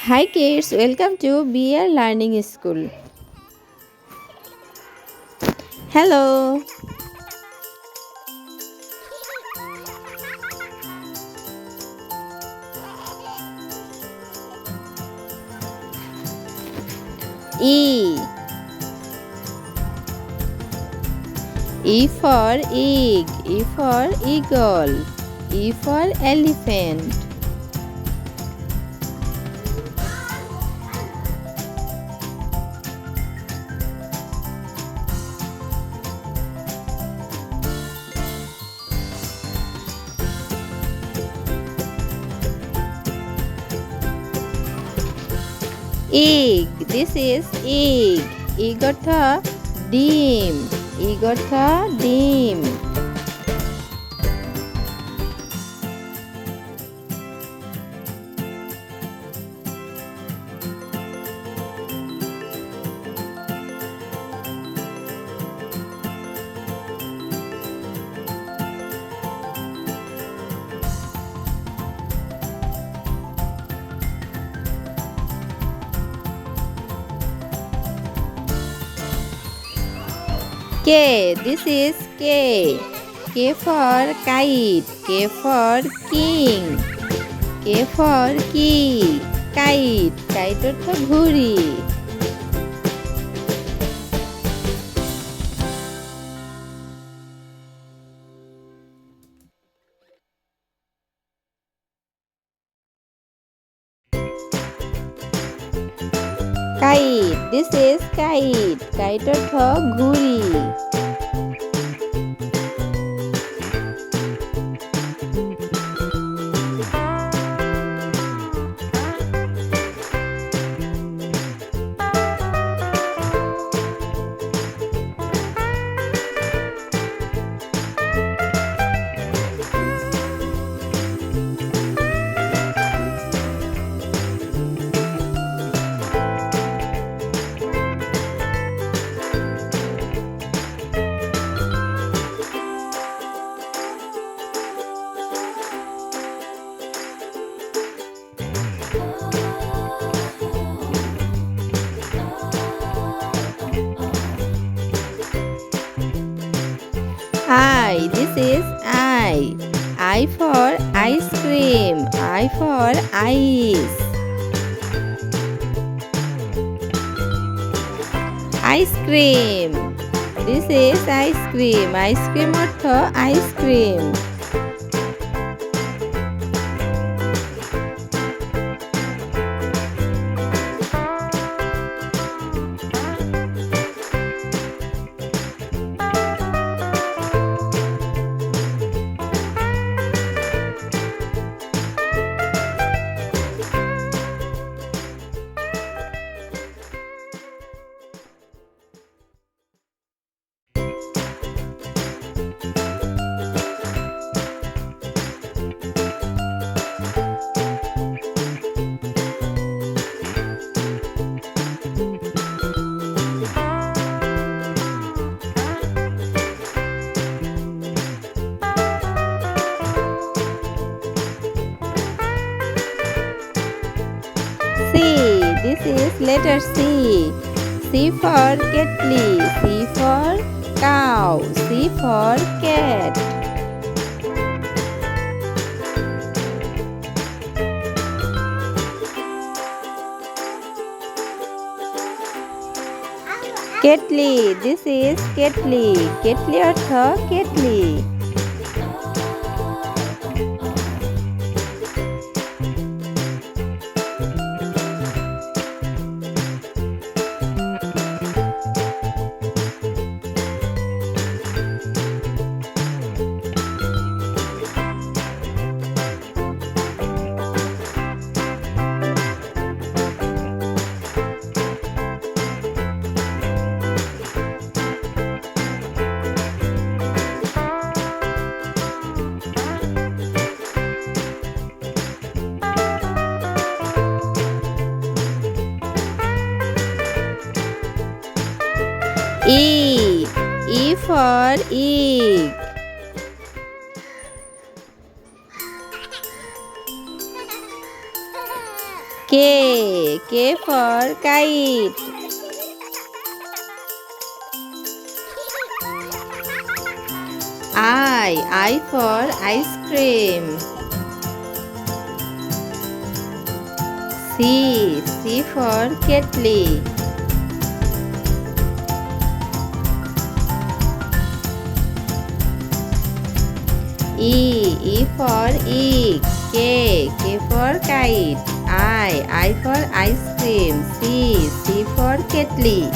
Hi kids, welcome to BR Learning School. Hello. E. E for egg. E for eagle. E for elephant. Egg. This is egg. Egg অর্থ ডিম. Egg অর্থ ডিম. K. This is K. K for kite. K for king. K for key. Kite. Kite অর্থ ঘুড়ি. Kite. This is kite. Kite অর্থ ঘুড়ি. I. This is I. I for ice cream. I for ice. Ice cream. This is ice cream. Ice cream অর্থ ice cream. C. This is letter C. C for kettle. C for cow. C for cat. Kettle. This is kettle. Kettle অর্থ kettle. E. E for egg. K. K for kite. I for ice cream. C for kettle. E for egg. K for kite. I for ice cream. C for kettle.